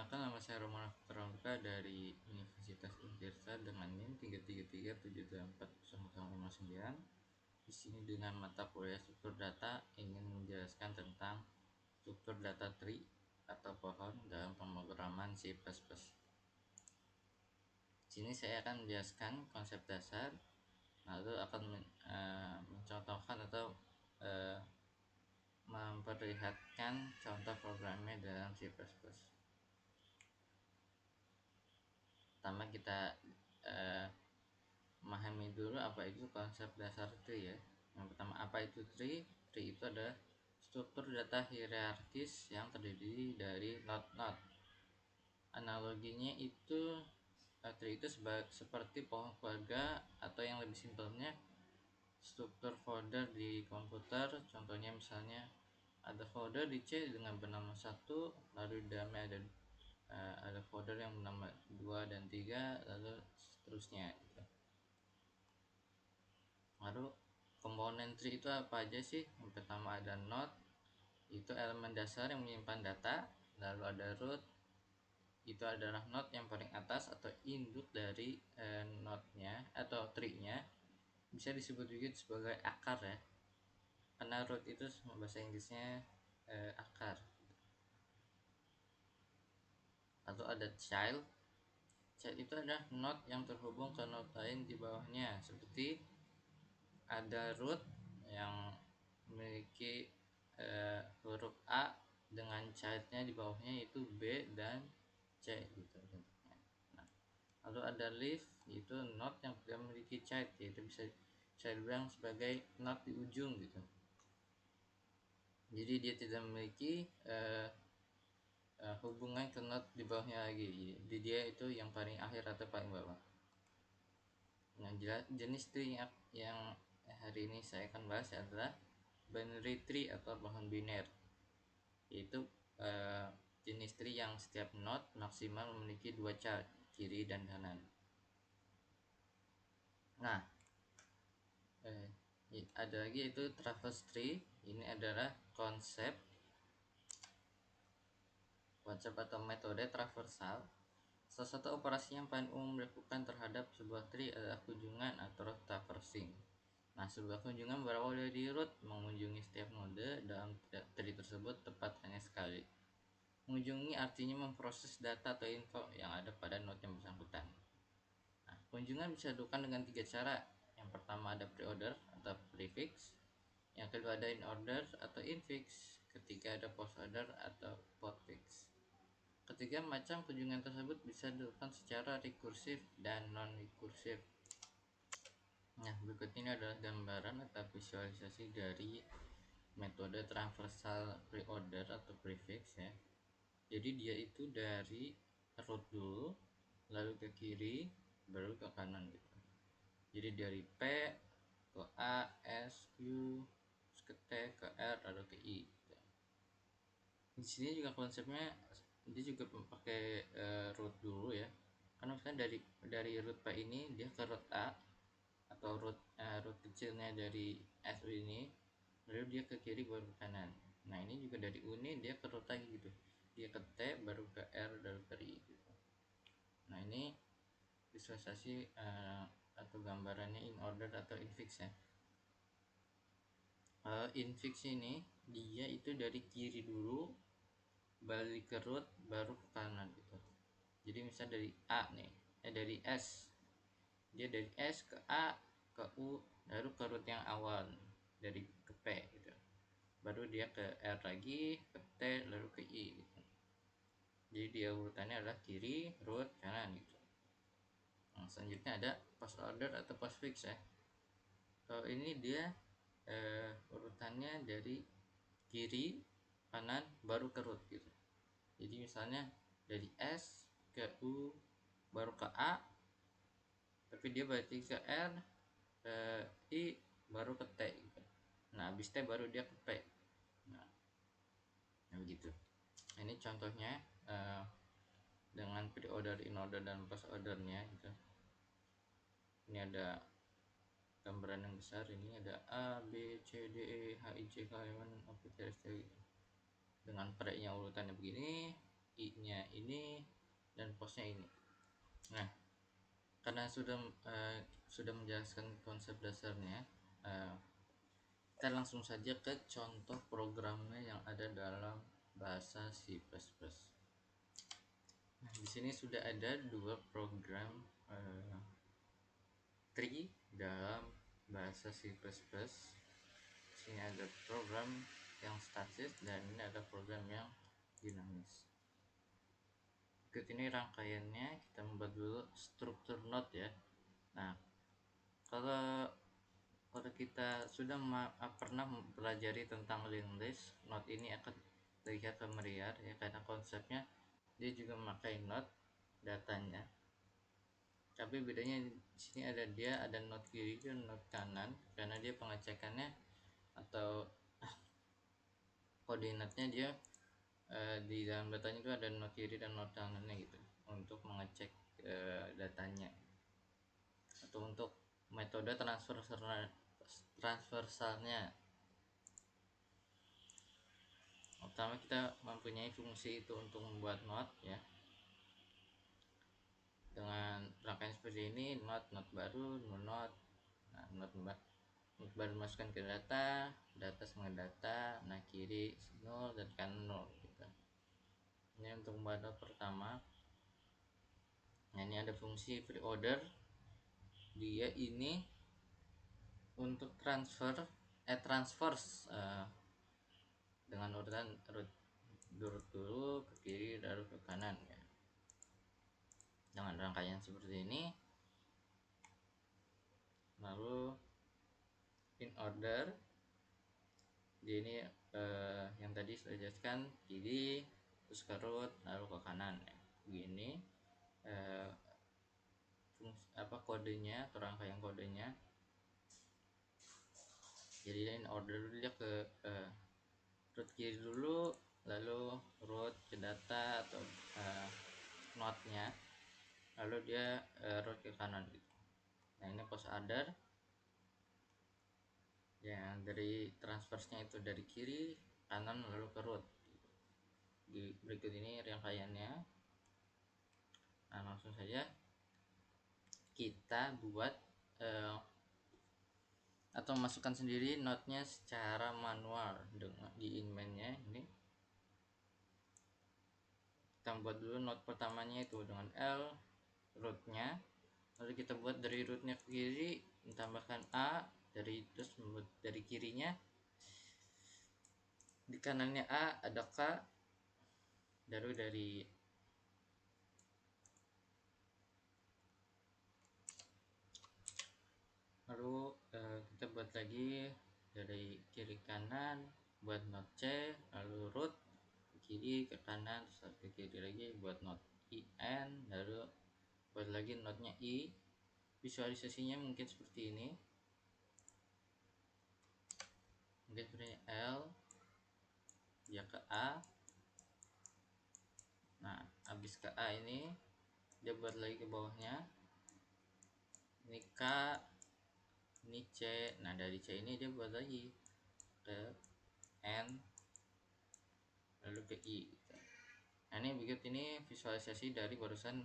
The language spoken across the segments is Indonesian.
Perkenalkan, nama saya Roman Putra dari Universitas Untirta dengan NIM 333784059. Di sini dengan mata kuliah struktur data ingin menjelaskan tentang struktur data tree atau pohon dalam pemrograman C++. Di sini saya akan menjelaskan konsep dasar, lalu akan mencontohkan atau memperlihatkan contoh programnya dalam C++. Pertama kita memahami dulu apa itu konsep dasar tree ya. Yang pertama, apa itu tree? Tree itu adalah struktur data hierarkis yang terdiri dari node-node. Analoginya itu tree itu seperti pohon keluarga, atau yang lebih simpelnya struktur folder di komputer. Contohnya misalnya ada folder di C dengan bernama 1, lalu di dalamnya ada folder yang bernama 2 dan 3, lalu seterusnya gitu. Lalu komponen tree itu apa aja sih? Yang pertama ada node, itu elemen dasar yang menyimpan data. Lalu ada root, itu adalah node yang paling atas atau induk dari node-nya atau tree-nya. Bisa disebut juga sebagai akar ya, karena root itu bahasa Inggrisnya akar. Lalu ada child. Child itu adalah node yang terhubung ke node lain di bawahnya, seperti ada root yang memiliki huruf A dengan childnya di bawahnya yaitu B dan C gitu. Nah, lalu ada leaf, yaitu node yang tidak memiliki child, yaitu bisa saya bilang sebagai node di ujung gitu. Jadi dia tidak memiliki hubungan ke node di bawahnya lagi. Jadi dia itu yang paling akhir atau paling bawah. Nah, jenis tree yang hari ini saya akan bahas adalah binary tree atau pohon biner, yaitu jenis tree yang setiap node maksimal memiliki 2 child, kiri dan kanan. Nah, ada lagi yaitu traverse tree. Ini adalah konsep atau metode traversal. Salah satu operasi yang paling umum dilakukan terhadap sebuah tree adalah kunjungan atau traversing. Nah, sebuah kunjungan berawal dari root, mengunjungi setiap node dalam tree tersebut tepat hanya sekali. Mengunjungi artinya memproses data atau info yang ada pada node yang bersangkutan. Nah, kunjungan bisa dilakukan dengan 3 cara. Yang pertama ada pre-order atau prefix, yang kedua ada in order atau infix, ketiga ada post order atau postfix. Ketiga macam kunjungan tersebut bisa dilakukan secara rekursif dan non-rekursif. Nah, berikut ini adalah gambaran atau visualisasi dari metode transversal pre-order atau prefix ya. Jadi dia itu dari root dulu, lalu ke kiri, baru ke kanan gitu. Jadi dari P ke A, S, Q, ke T, ke R, lalu ke I gitu. Di sini juga konsepnya dia juga pakai root dulu ya, karena misalnya dari root P ini dia ke root A atau root kecilnya dari S ini, lalu dia ke kiri baru ke kanan. Nah, ini juga dari U ini dia ke root lagi gitu, dia ke T baru ke R baru ke I gitu. Nah, ini visualisasi atau gambarannya in order atau infix ya. Infix ini dia itu dari kiri dulu, balik ke root baru ke kanan gitu. Jadi misal dari A nih, dari S, dia dari S ke A ke U baru ke root yang awal dari ke P gitu, baru dia ke R lagi, ke T, lalu ke I gitu. Jadi dia urutannya adalah kiri, root, kanan gitu. Nah, selanjutnya ada post order atau postfix ya. Kalau ini dia urutannya dari kiri, kanan, baru ke root gitu. Jadi misalnya dari S ke U baru ke A, tapi dia berarti ke R, ke I, baru ke T gitu. Nah, habis T baru dia ke P. Nah begitu. Ini contohnya dengan pre-order, in order, dan post ordernya gitu. Ini ada gambaran yang besar, ini ada A, B, C, D, E, H, I, J, K, L, M, N, O, P, Q, R, S, T, U. Dengan pre-nya urutannya begini, I nya ini dan posnya ini. Nah, karena sudah menjelaskan konsep dasarnya, kita langsung saja ke contoh programnya yang ada dalam bahasa C++. Nah, di sini sudah ada dua program tree dalam bahasa C++. Sini ada program yang statis dan ini ada program yang dinamis. Berikut ini rangkaiannya, kita membuat dulu struktur node ya. Nah, kalau kita sudah pernah mempelajari tentang linked list, node ini akan terlihat familiar ya, karena konsepnya dia juga memakai node datanya. Tapi bedanya di sini ada node kiri dan node kanan, karena dia pengecekannya atau koordinatnya dia di dalam datanya itu ada node kiri dan node kanannya gitu, untuk mengecek datanya, atau untuk metode transversalnya. Pertama kita mempunyai fungsi itu untuk membuat node ya, dengan rangkaian seperti ini: node baru, node. Nah, node baru masukkan ke data sama data, nah kiri 0 dan kanan 0 gitu. Ini untuk membuat node pertama. Nah, ini ada fungsi preorder, dia ini untuk transverse dengan urutan urut dulu ke kiri lalu ke kanan ya, dengan rangkaian seperti ini. Lalu in order, jadi ini yang tadi sudah jelaskan, kiri terus ke root lalu ke kanan ya. Begini kodenya atau rangkaian kodenya. Jadi in order dulu, dia ke root kiri dulu, lalu root ke data atau node-nya, lalu dia root ke kanan gitu. Nah, ini post order yang dari transverse-nya itu dari kiri kanan lalu ke root. Di berikut ini rangkaiannya. Nah, langsung saja kita buat atau masukkan sendiri node-nya secara manual dengan di inmain-nya. Ini kita buat dulu node pertamanya itu dengan L root-nya, lalu kita buat dari root-nya ke kiri ditambahkan A, terus membuat dari kirinya, di kanannya A ada K, lalu kita buat lagi dari kiri kanan, buat node C, lalu root ke kiri ke kanan, terus ke kiri lagi buat node IN, lalu buat lagi node-nya I. Visualisasinya mungkin seperti ini, mungkin seperti L dia ke A. Nah, habis ke A ini dia buat lagi ke bawahnya, ini K, ini C. Nah, dari C ini dia buat lagi ke N lalu ke I gitu. Nah, ini begitu, ini visualisasi dari barusan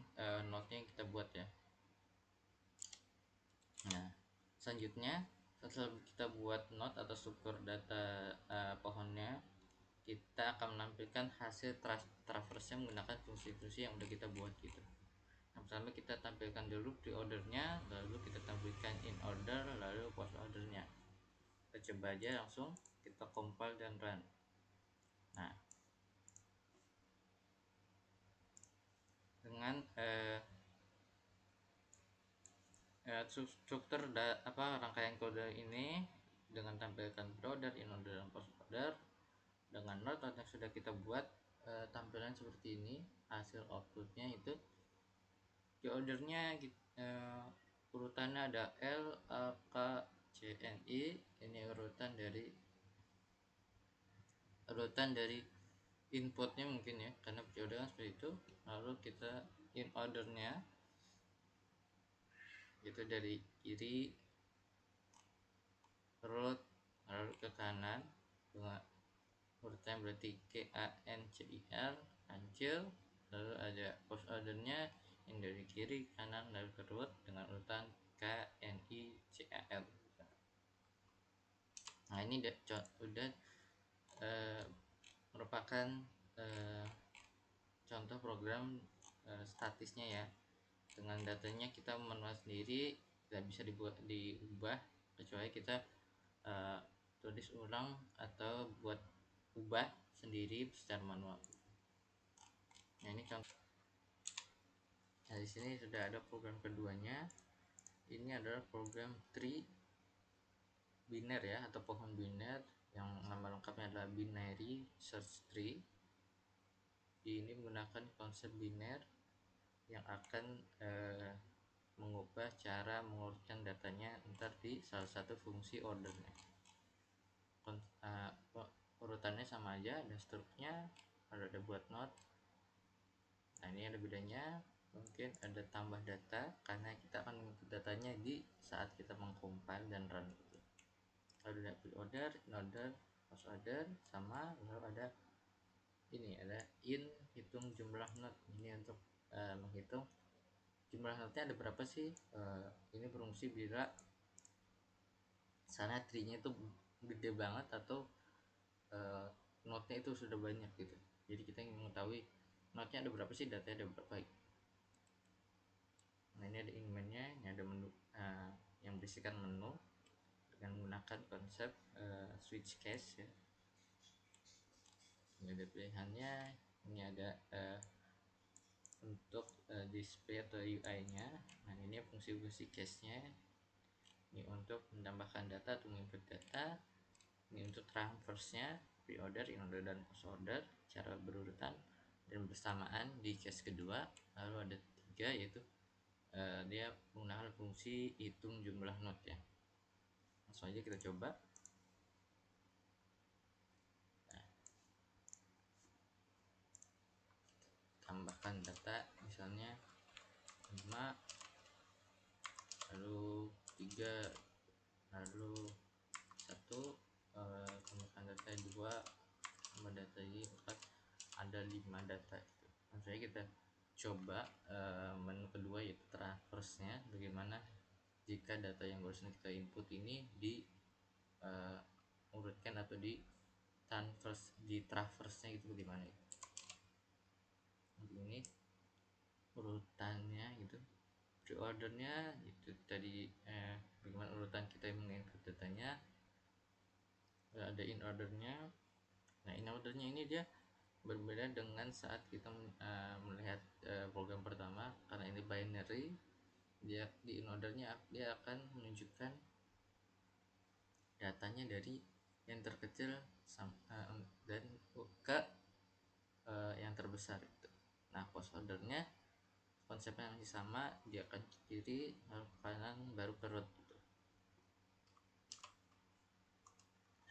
node-nya yang kita buat ya. Nah, selanjutnya setelah kita buat node atau struktur data pohonnya, kita akan menampilkan hasil traverse menggunakan fungsi-fungsi yang udah kita buat gitu. Nah, pertama kita tampilkan dulu pre-ordernya, lalu kita tampilkan in order, lalu post ordernya. Kita coba aja langsung, kita compile dan run. Nah, dengan struktur rangkaian kode ini dengan tampilkan pre-order, in order, dan post order, dengan node yang sudah kita buat, tampilan seperti ini. Hasil outputnya itu di ordernya urutannya ada L, A, K, C, N, I. Ini urutan dari inputnya mungkin ya, karena periode kan seperti itu. Lalu kita in ordernya itu dari kiri root lalu ke kanan, dengan urutan berarti K, A, N, C, I, R, kancil. lalu ada post ordernya yang dari kiri kanan lalu ke root dengan urutan K N I C A L. Nah ini udah merupakan contoh program statisnya ya. Dengan datanya kita manual sendiri, tidak bisa diubah kecuali kita tulis ulang atau buat ubah sendiri secara manual. Nah ini contoh. Nah di sini sudah ada program keduanya. Ini adalah program tree biner ya, atau pohon biner yang nama lengkapnya adalah binary search tree. Ini menggunakan konsep biner yang akan mengubah cara mengurutkan datanya ntar di salah satu fungsi ordernya. Urutannya sama aja, ada struknya, ada buat not. Nah ini ada bedanya, mungkin ada tambah data karena kita akan menginput datanya di saat kita mengcompile dan run gitu. Lalu ada pre-order, in-order, post-order, sama lalu ada ini ada in hitung jumlah not. Ini untuk menghitung jumlah notnya ada berapa sih. Ini berfungsi bila sana tree-nya itu gede banget atau notnya itu sudah banyak gitu. Jadi kita ingin mengetahui notnya ada berapa sih, datanya ada berapa. Nah ini ada in-nya, ini ada menu yang berisikan menu dengan menggunakan konsep switch case ya. Ini ada pilihannya, ini ada untuk display atau UI-nya. Nah ini fungsi-fungsi case-nya. Ini untuk menambahkan data atau menginput data. Ini untuk traverse-nya, pre-order, in-order, dan post-order cara berurutan dan bersamaan di case kedua. Lalu ada 3 yaitu dia menggunakan fungsi hitung jumlah not ya. Langsung aja kita coba. Nah, tambahkan data misalnya 5, lalu 3, lalu 1, tambahkan data 2, tambah data 4, ada 5 data gitu. Langsung aja kita coba menu kedua yaitu traverse-nya, bagaimana jika data yang barusan kita input ini di urutkan atau di traverse-nya itu bagaimana ya. Ini urutannya gitu, pre-ordernya itu tadi bagaimana urutan kita menginput datanya. Ada in ordernya. Nah in ordernya ini dia berbeda dengan saat kita melihat program pertama, karena ini binary. Dia di in ordernya dia akan menunjukkan datanya dari yang terkecil dan ke yang terbesar itu. Nah post ordernya konsepnya masih sama, dia akan ke kiri lalu ke kanan baru ke root gitu.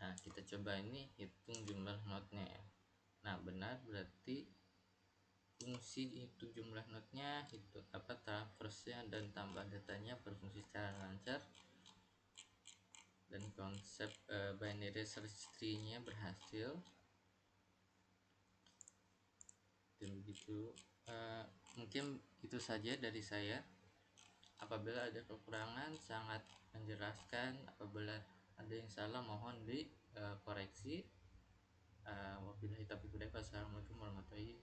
Nah kita coba ini hitung jumlah notnya ya. Nah benar, berarti fungsi hitung jumlah notnya itu traverse-nya dan tambah datanya berfungsi secara lancar, dan konsep binary search tree-nya berhasil. Dan begitu, mungkin itu saja dari saya. Apabila ada kekurangan sangat menjelaskan, apabila ada yang salah mohon dikoreksi. Wabillahi taufiq wal hidayah. Wassalamualaikum warahmatullahi